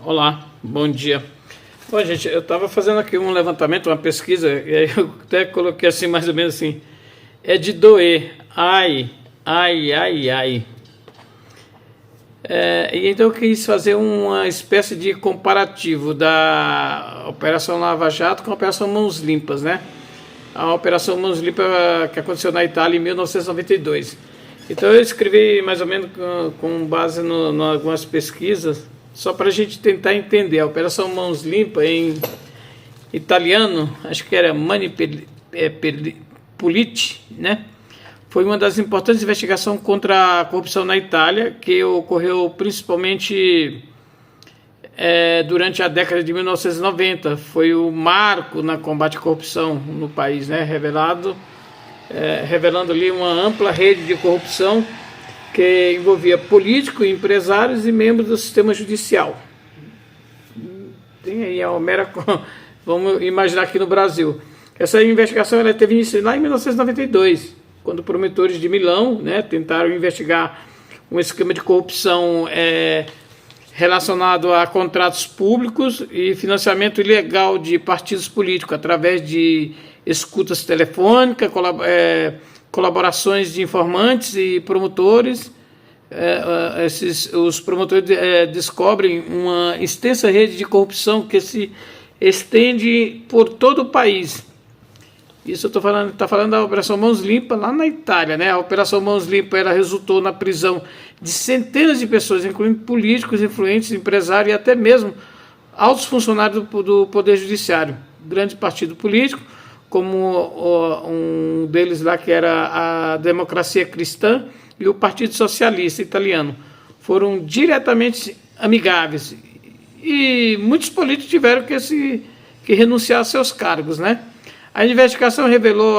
Olá, bom dia. Bom, gente, eu estava fazendo aqui um levantamento, uma pesquisa, e aí eu até coloquei assim, mais ou menos assim, é de doer, ai, ai, ai, ai. E então eu quis fazer uma espécie de comparativo da Operação Lava Jato com a Operação Mãos Limpas, né? A Operação Mãos Limpas que aconteceu na Itália em 1992. Então eu escrevi mais ou menos com base em algumas pesquisas, só para a gente tentar entender. A Operação Mãos Limpas, em italiano, acho que era Mani Pulite, né? Foi uma das importantes investigações contra a corrupção na Itália, que ocorreu principalmente durante a década de 1990. Foi o marco na combate à corrupção no país, né? Revelando ali uma ampla rede de corrupção que envolvia políticos, empresários e membros do sistema judicial. Tem aí a mera... Vamos imaginar aqui no Brasil. Essa investigação ela teve início lá em 1992, quando promotores de Milão, né, tentaram investigar um esquema de corrupção relacionado a contratos públicos e financiamento ilegal de partidos políticos através de escutas telefônicas, colaborações de informantes e promotores. Os promotores descobrem uma extensa rede de corrupção que se estende por todo o país. Isso eu estou falando, da Operação Mãos Limpas lá na Itália, né? A Operação Mãos Limpas ela resultou na prisão de centenas de pessoas, incluindo políticos, influentes, empresários e até mesmo altos funcionários do Poder Judiciário. Grande partido político, como um deles lá que era a Democracia Cristã e o Partido Socialista Italiano, foram diretamente amigáveis e muitos políticos tiveram que renunciar a seus cargos, né? A investigação revelou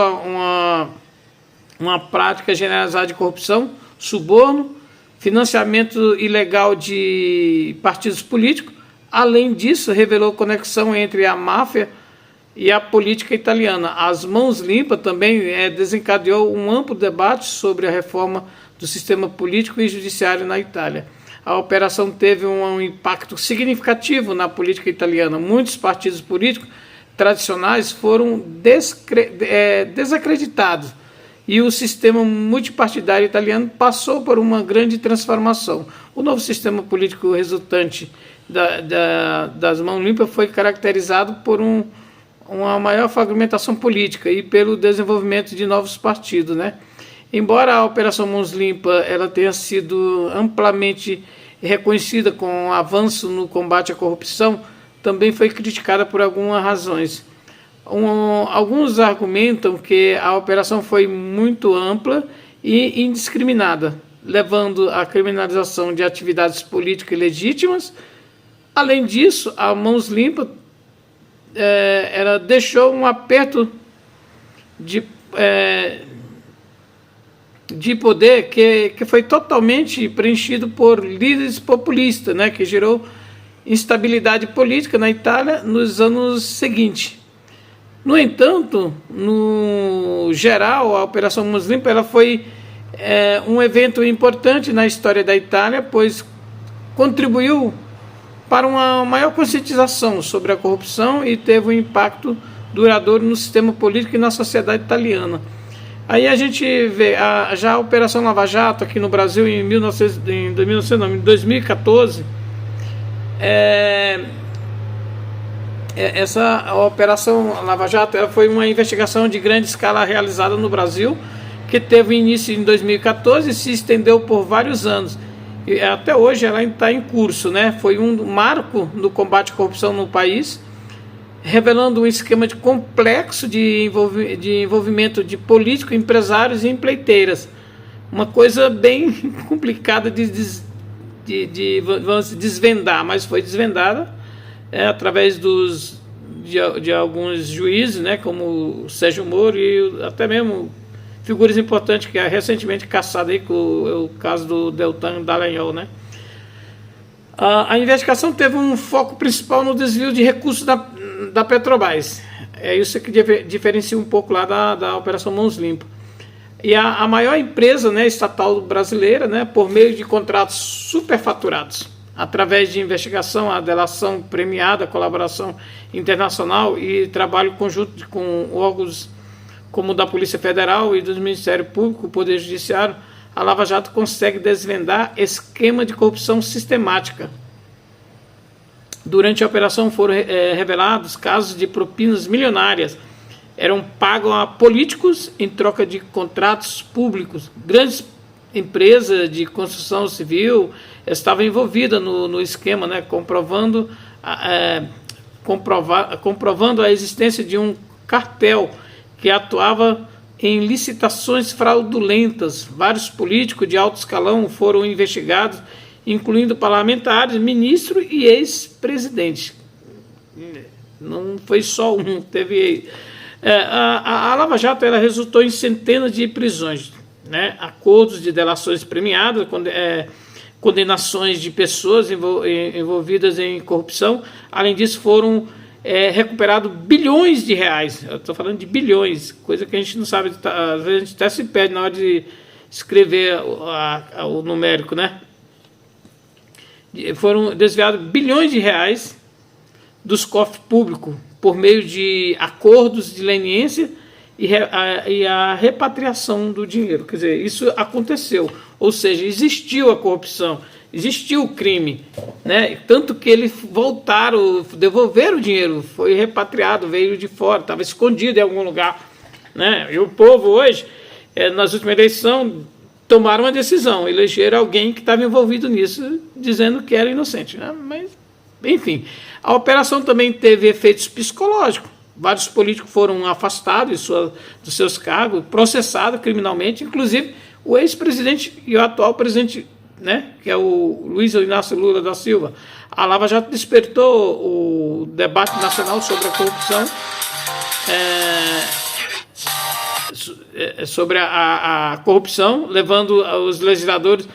uma prática generalizada de corrupção, suborno, financiamento ilegal de partidos políticos. Além disso, revelou conexão entre a máfia e a política italiana. As Mãos Limpas também desencadeou um amplo debate sobre a reforma do sistema político e judiciário na Itália. A operação teve um impacto significativo na política italiana. Muitos partidos políticos tradicionais foram desacreditados e o sistema multipartidário italiano passou por uma grande transformação. O novo sistema político resultante das Mãos Limpas foi caracterizado por uma maior fragmentação política e pelo desenvolvimento de novos partidos, né? Embora a Operação Mãos Limpas ela tenha sido amplamente reconhecida com o avanço no combate à corrupção, também foi criticada por algumas razões. Alguns argumentam que a operação foi muito ampla e indiscriminada, levando à criminalização de atividades políticas legítimas. Além disso, a Mãos Limpas ela deixou um aperto de poder que foi totalmente preenchido por líderes populistas, né, que gerou instabilidade política na Itália nos anos seguintes. No entanto, no geral, a Operação Mãos Limpas ela foi um evento importante na história da Itália, pois contribuiu para uma maior conscientização sobre a corrupção e teve um impacto duradouro no sistema político e na sociedade italiana. Aí a gente vê já a Operação Lava Jato aqui no Brasil em 2014. Essa Operação Lava Jato ela foi uma investigação de grande escala realizada no Brasil, que teve início em 2014 e se estendeu por vários anos. E até hoje ela está em curso, né? Foi um marco no combate à corrupção no país, revelando um esquema complexo de envolvimento de políticos, empresários e empreiteiras. Uma coisa bem complicada vamos desvendar, mas foi desvendada através de alguns juízes, né, como o Sérgio Moro e até mesmo figuras importantes que é recentemente caçada aí, com o caso do Deltan Dallagnol, né? A investigação teve um foco principal no desvio de recursos da Petrobras. É isso que diferencia um pouco lá da Operação Mãos Limpas. E a maior empresa, né, estatal brasileira, né, por meio de contratos superfaturados. através de investigação, a delação premiada, colaboração internacional e trabalho conjunto com órgãos como o da Polícia Federal e do Ministério Público, o Poder Judiciário, a Lava Jato consegue desvendar esquema de corrupção sistemática. Durante a operação foram revelados casos de propinas milionárias, eram pagos a políticos em troca de contratos públicos. Grandes empresas de construção civil estavam envolvidas no esquema, né, comprovando a existência de um cartel que atuava em licitações fraudulentas. Vários políticos de alto escalão foram investigados, incluindo parlamentares, ministros e ex-presidentes. Não foi só um, teve... A Lava Jato ela resultou em centenas de prisões, né? Acordos de delações premiadas, condenações de pessoas envolvidas em corrupção. Além disso, foram recuperados bilhões de reais. Eu estou falando de bilhões, coisa que a gente não sabe. Às vezes a gente até se perde na hora de escrever o numérico, né? Foram desviados bilhões de reais dos cofres públicos por meio de acordos de leniência e a repatriação do dinheiro. Quer dizer, isso aconteceu, ou seja, existiu a corrupção, existiu o crime, né? Tanto que eles voltaram, devolveram o dinheiro, foi repatriado, veio de fora, estava escondido em algum lugar, né? E o povo hoje, nas últimas eleições, tomaram uma decisão, elegeram alguém que estava envolvido nisso, dizendo que era inocente, né? Mas, enfim, a operação também teve efeitos psicológicos. Vários políticos foram afastados dos seus cargos, processados criminalmente, inclusive o ex-presidente e o atual presidente, né, que é o Luiz Inácio Lula da Silva. A Lava Jato despertou o debate nacional sobre a corrupção, sobre a corrupção, levando os legisladores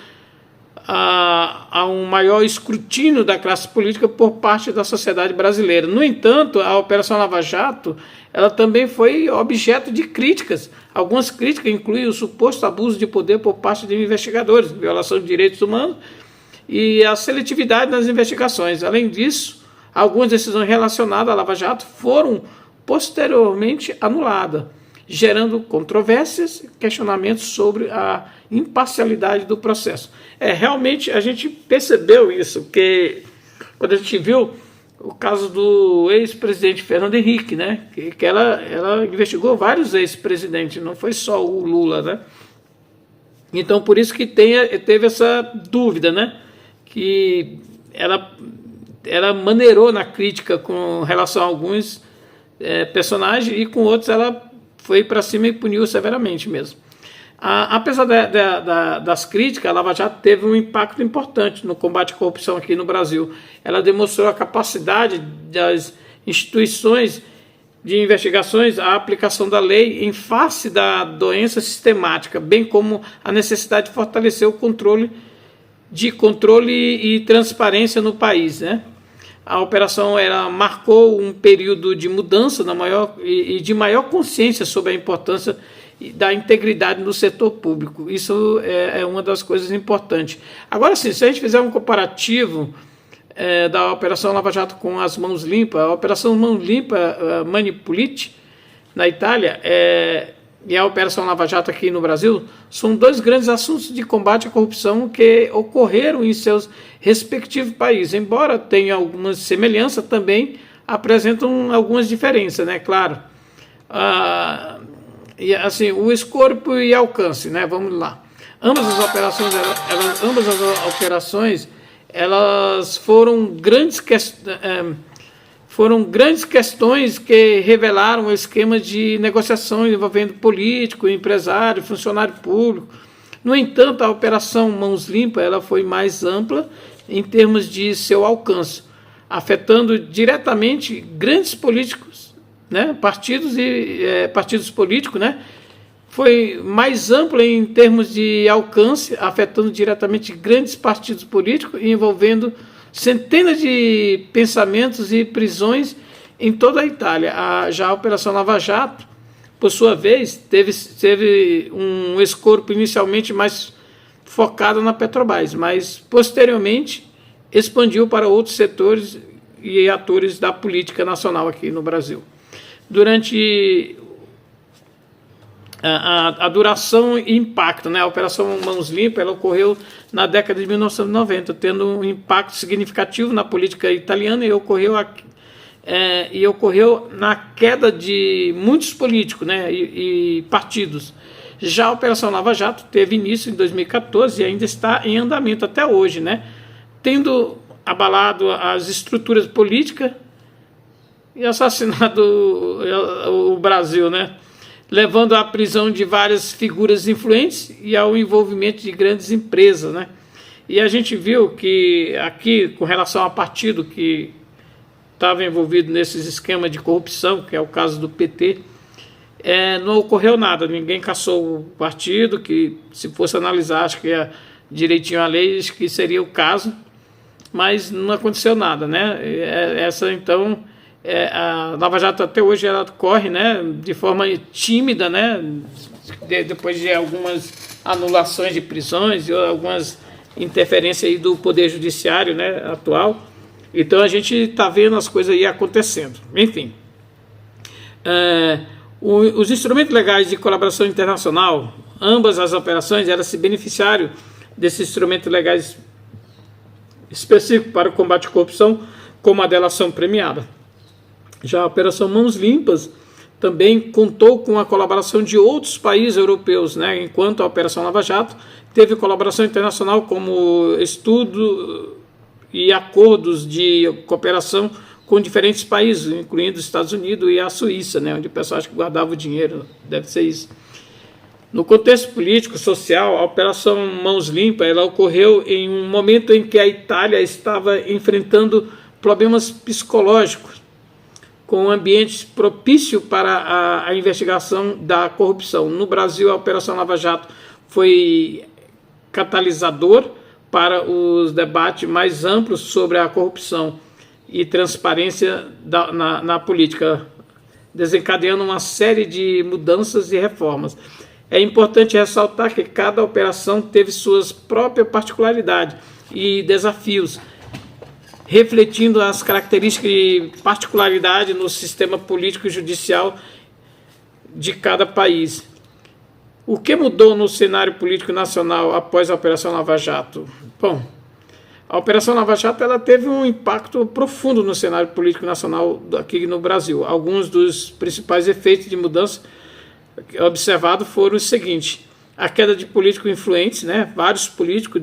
a um maior escrutínio da classe política por parte da sociedade brasileira. No entanto, a Operação Lava Jato ela também foi objeto de críticas. Algumas críticas incluem o suposto abuso de poder por parte de investigadores, violação de direitos humanos e a seletividade nas investigações. Além disso, algumas decisões relacionadas à Lava Jato foram posteriormente anuladas, gerando controvérsias e questionamentos sobre a imparcialidade do processo. Realmente a gente percebeu isso, porque quando a gente viu o caso do ex-presidente Fernando Henrique, né, que ela investigou vários ex-presidentes, não foi só o Lula, né? Então por isso que teve essa dúvida, né, que ela maneirou na crítica com relação a alguns personagens e com outros ela foi para cima e puniu severamente mesmo. Apesar das críticas, a Lava Jato teve um impacto importante no combate à corrupção aqui no Brasil. Ela demonstrou a capacidade das instituições de investigações, a aplicação da lei em face da doença sistemática, bem como a necessidade de fortalecer o controle e transparência no país, né? A operação marcou um período de mudança e de maior consciência sobre a importância da integridade no setor público. Isso é uma das coisas importantes. Agora sim, se a gente fizer um comparativo da Operação Lava Jato com as Mãos Limpas, a Operação Mãos Limpas Mani Pulite, na Itália, e a Operação Lava Jato aqui no Brasil, são dois grandes assuntos de combate à corrupção que ocorreram em seus respectivos países. Embora tenham algumas semelhanças, também apresentam algumas diferenças, né? Claro. E assim, o escopo e alcance, né? Vamos lá. Ambas as operações elas foram grandes questões que revelaram esquemas de negociação envolvendo político, empresário, funcionário público. No entanto, a Operação Mãos Limpas ela foi mais ampla em termos de seu alcance, afetando diretamente grandes políticos, né, partidos políticos, né, foi mais ampla em termos de alcance, afetando diretamente grandes partidos políticos e envolvendo centenas de pensamentos e prisões em toda a Itália. Já a Operação Lava Jato, por sua vez, teve um escopo inicialmente mais focado na Petrobras, mas posteriormente expandiu para outros setores e atores da política nacional aqui no Brasil. Durante a duração e impacto, né? A Operação Mãos Limpas, ela ocorreu na década de 1990, tendo um impacto significativo na política italiana e ocorreu na queda de muitos políticos, né? e partidos. Já a Operação Lava Jato teve início em 2014 e ainda está em andamento até hoje, né? Tendo abalado as estruturas políticas e assassinado o Brasil, né? Levando à prisão de várias figuras influentes e ao envolvimento de grandes empresas, né? E a gente viu que aqui, com relação ao partido que estava envolvido nesses esquemas de corrupção, que é o caso do PT, não ocorreu nada, ninguém cassou o partido, que se fosse analisar, acho que direitinho a lei, acho que seria o caso, mas não aconteceu nada, né? Então, a Lava Jato até hoje ela corre, né, de forma tímida, né, depois de algumas anulações de prisões e algumas interferências aí do Poder Judiciário, né, atual. Então a gente está vendo as coisas aí acontecendo. Enfim, os instrumentos legais de colaboração internacional, ambas as operações, elas se beneficiaram desses instrumentos legais específicos para o combate à corrupção, como a delação premiada. Já a Operação Mãos Limpas também contou com a colaboração de outros países europeus, né? Enquanto a Operação Lava Jato teve colaboração internacional como estudo e acordos de cooperação com diferentes países, incluindo os Estados Unidos e a Suíça, né? Onde o pessoal acha que guardava o dinheiro, deve ser isso. No contexto político, social, a Operação Mãos Limpas ela ocorreu em um momento em que a Itália estava enfrentando problemas psicológicos, com um ambiente propício para a investigação da corrupção. No Brasil, a Operação Lava Jato foi catalisador para os debates mais amplos sobre a corrupção e transparência na política, desencadeando uma série de mudanças e reformas. É importante ressaltar que cada operação teve suas próprias particularidades e desafios, refletindo as características e particularidades no sistema político e judicial de cada país. O que mudou no cenário político nacional após a Operação Lava Jato? Bom, a Operação Lava Jato ela teve um impacto profundo no cenário político nacional aqui no Brasil. Alguns dos principais efeitos de mudança observados foram os seguintes: a queda de políticos influentes, né? Vários políticos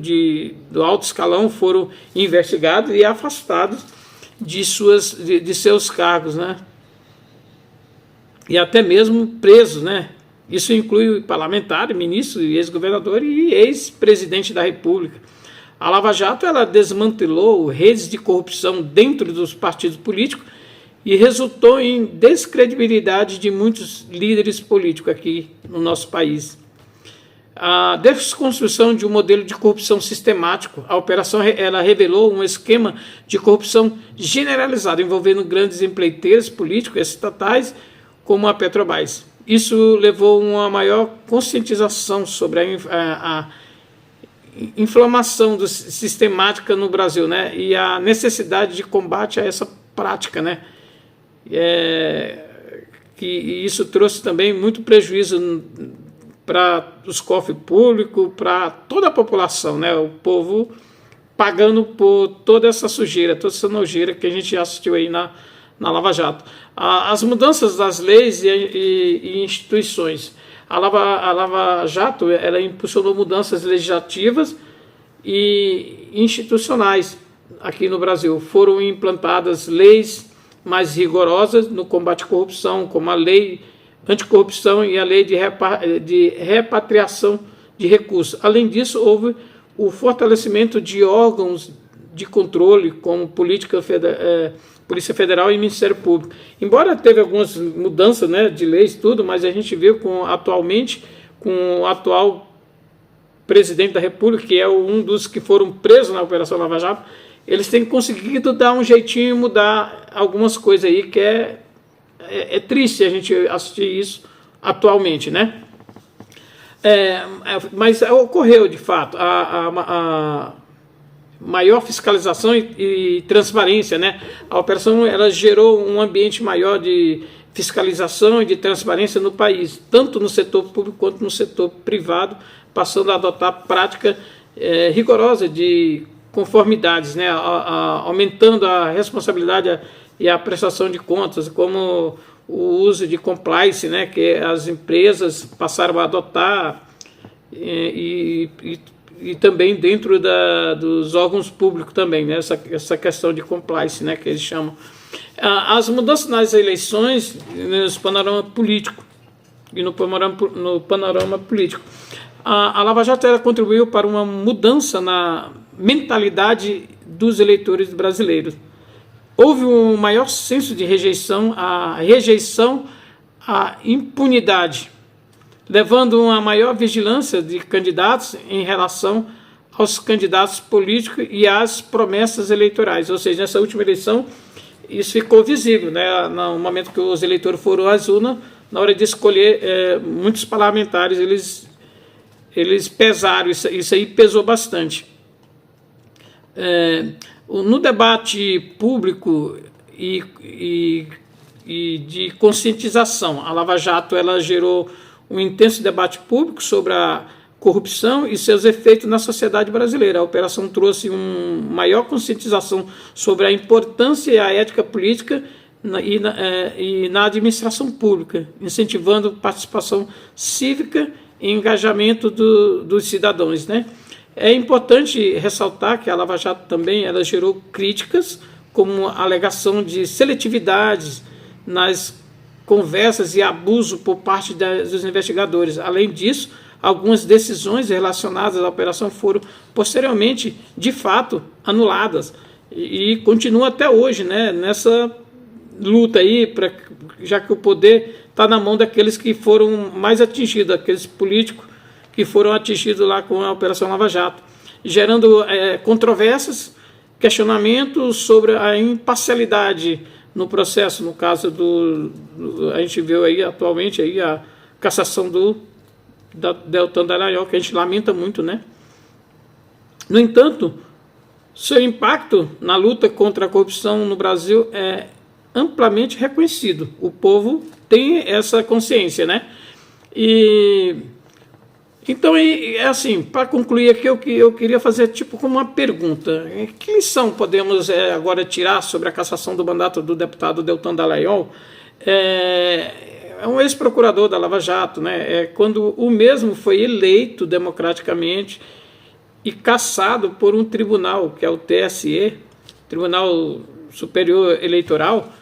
do alto escalão foram investigados e afastados de seus cargos, né? E até mesmo presos, né? Isso inclui parlamentares, ministros, ex-governadores e ex-presidente da República. A Lava Jato ela desmantelou redes de corrupção dentro dos partidos políticos e resultou em descredibilidade de muitos líderes políticos aqui no nosso país. A desconstrução de um modelo de corrupção sistemático, a operação ela revelou um esquema de corrupção generalizado envolvendo grandes empreiteiros políticos estatais como a Petrobras. Isso levou a uma maior conscientização sobre a inflamação sistemática no Brasil, né? E a necessidade de combate a essa prática, né? Que isso trouxe também muito prejuízo para os cofres públicos, para toda a população, né? O povo pagando por toda essa sujeira, toda essa nojeira que a gente assistiu aí na Lava Jato. As mudanças das leis e instituições. A Lava Jato ela impulsionou mudanças legislativas e institucionais aqui no Brasil. Foram implantadas leis mais rigorosas no combate à corrupção, como a lei anticorrupção e a lei de repatriação de recursos. Além disso, houve o fortalecimento de órgãos de controle, como Polícia Federal e Ministério Público. Embora teve algumas mudanças, né, de leis, tudo, mas a gente viu atualmente com o atual presidente da República, que é um dos que foram presos na Operação Lava Jato, eles têm conseguido dar um jeitinho e mudar algumas coisas aí, que é triste a gente assistir isso atualmente, né? Mas ocorreu, de fato, maior fiscalização e transparência, né? A operação ela gerou um ambiente maior de fiscalização e de transparência no país, tanto no setor público quanto no setor privado, passando a adotar prática rigorosa de conformidades, né? Aumentando a responsabilidade e a prestação de contas, como o uso de compliance, né? Que as empresas passaram a adotar e também dentro dos órgãos públicos também, né? Essa questão de compliance, né? Que eles chamam. As mudanças nas eleições, no panorama político e no panorama político, a Lava Jato ela contribuiu para uma mudança na mentalidade dos eleitores brasileiros. Houve um maior senso de rejeição à impunidade, levando a uma maior vigilância de candidatos em relação aos candidatos políticos e às promessas eleitorais. Ou seja, nessa última eleição, isso ficou visível, né? No momento que os eleitores foram às urnas, na hora de escolher, muitos parlamentares, eles pesaram, isso aí pesou bastante. No debate público e de conscientização, a Lava Jato ela gerou um intenso debate público sobre a corrupção e seus efeitos na sociedade brasileira. A operação trouxe uma maior conscientização sobre a importância e a ética política e na administração pública, incentivando participação cívica e engajamento dos cidadãos, né? É importante ressaltar que a Lava Jato também ela gerou críticas, como a alegação de seletividade nas conversas e abuso por parte dos investigadores. Além disso, algumas decisões relacionadas à operação foram posteriormente, de fato, anuladas e continua até hoje, né, nessa luta aí, já que o poder está na mão daqueles que foram mais atingidos, aqueles políticos que foram atingidos lá com a Operação Lava Jato, gerando controvérsias, questionamentos sobre a imparcialidade no processo, no caso a gente viu aí atualmente aí a cassação da Deltan Dallagnol, que a gente lamenta muito, né? No entanto, seu impacto na luta contra a corrupção no Brasil é amplamente reconhecido. O povo tem essa consciência, né? Então, assim, para concluir aqui, eu queria fazer tipo como uma pergunta. Que lição podemos agora tirar sobre a cassação do mandato do deputado Deltan Dallagnol? É um ex-procurador da Lava Jato, né? Quando o mesmo foi eleito democraticamente e cassado por um tribunal, que é o TSE, Tribunal Superior Eleitoral,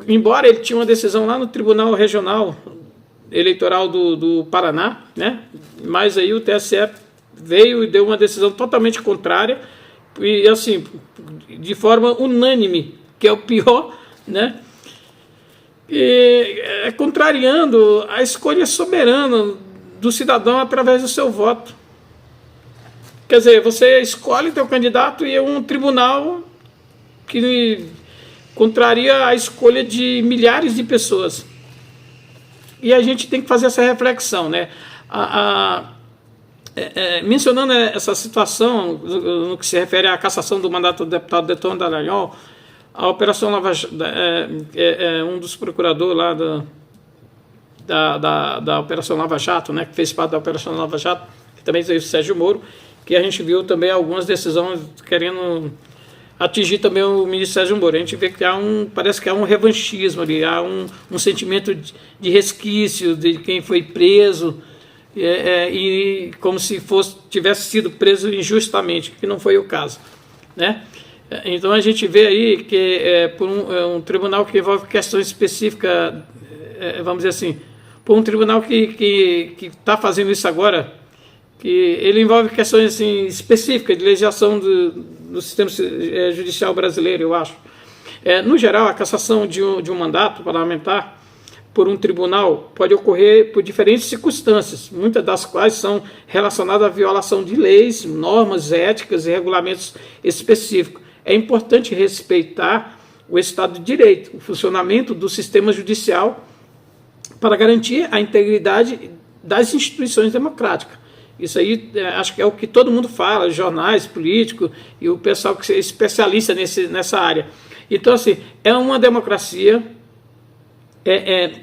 embora ele tinha uma decisão lá no Tribunal Regional Eleitoral do Paraná, né? Mas aí o TSE veio e deu uma decisão totalmente contrária e assim, de forma unânime, que é o pior, né? E contrariando a escolha soberana do cidadão através do seu voto. Quer dizer, você escolhe teu candidato e é um tribunal que contraria a escolha de milhares de pessoas. E a gente tem que fazer essa reflexão, né? Mencionando essa situação no que se refere à cassação do mandato do deputado Deltan Dallagnol, a Operação Lava Jato, um dos procuradores lá da Operação Lava Jato, né, que fez parte da Operação Lava Jato, que também é o Sérgio Moro, que a gente viu também algumas decisões querendo atingir também o ministro Sérgio Moro. A gente vê que parece que há um revanchismo ali, há um sentimento de resquício de quem foi preso, e como se tivesse sido preso injustamente, que não foi o caso, né? Então a gente vê aí que por um tribunal que envolve questões específicas, vamos dizer assim, por um tribunal que está fazendo isso agora, que ele envolve questões assim, específicas de legislação do sistema judicial brasileiro, eu acho. No geral, a cassação de um mandato parlamentar por um tribunal pode ocorrer por diferentes circunstâncias, muitas das quais são relacionadas à violação de leis, normas éticas e regulamentos específicos. É importante respeitar o Estado de Direito, o funcionamento do sistema judicial para garantir a integridade das instituições democráticas. Isso aí acho que é o que todo mundo fala, jornais, políticos e o pessoal que é especialista nessa área. Então, assim, é uma democracia,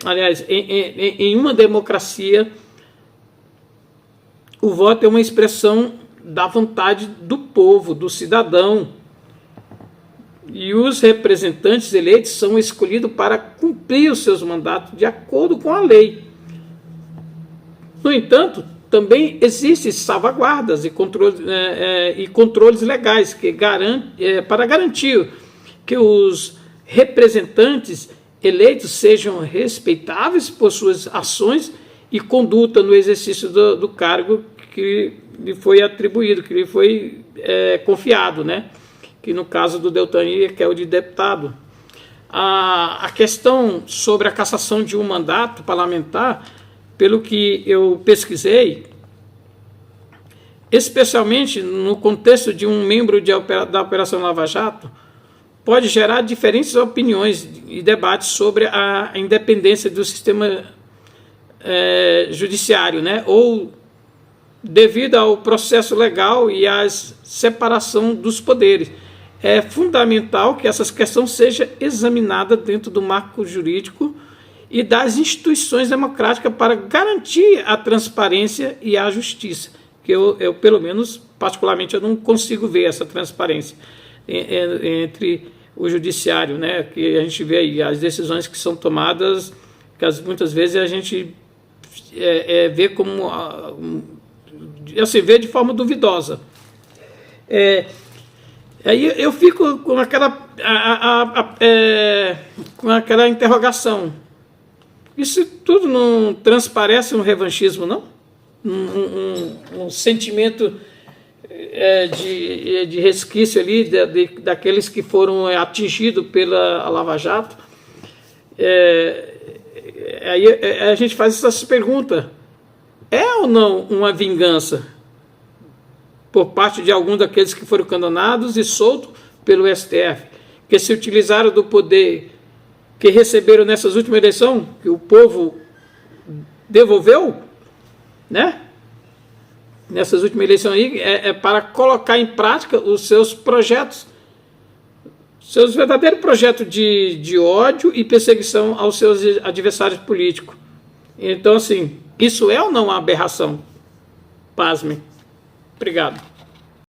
aliás, em uma democracia, o voto é uma expressão da vontade do povo, do cidadão. E os representantes eleitos são escolhidos para cumprir os seus mandatos de acordo com a lei. No entanto, também existem salvaguardas e controles legais para garantir que os representantes eleitos sejam respeitáveis por suas ações e conduta no exercício do cargo que lhe foi atribuído, que lhe foi confiado, né? Que no caso do Deltan, que é o de deputado. A questão sobre a cassação de um mandato parlamentar, pelo que eu pesquisei, especialmente no contexto de um membro da Operação Lava Jato, pode gerar diferentes opiniões e debates sobre a independência do sistema judiciário, né? Ou devido ao processo legal e à separação dos poderes. É fundamental que essas questões sejam examinadas dentro do marco jurídico e das instituições democráticas para garantir a transparência e a justiça, que eu pelo menos, particularmente, eu não consigo ver essa transparência entre o judiciário, né, que a gente vê aí, as decisões que são tomadas, que muitas vezes a gente vê como, assim, vê de forma duvidosa. Aí eu fico com aquela interrogação. Isso tudo não transparece um revanchismo, não? Um sentimento de resquício ali daqueles que foram atingidos pela Lava Jato. Aí a gente faz essa pergunta: é ou não uma vingança por parte de alguns daqueles que foram condenados e soltos pelo STF, que se utilizaram do poder que receberam nessas últimas eleições, que o povo devolveu, né? Nessas últimas eleições aí, para colocar em prática os seus projetos, seus verdadeiros projetos de ódio e perseguição aos seus adversários políticos. Então, assim, isso é ou não uma aberração? Pasmem. Obrigado.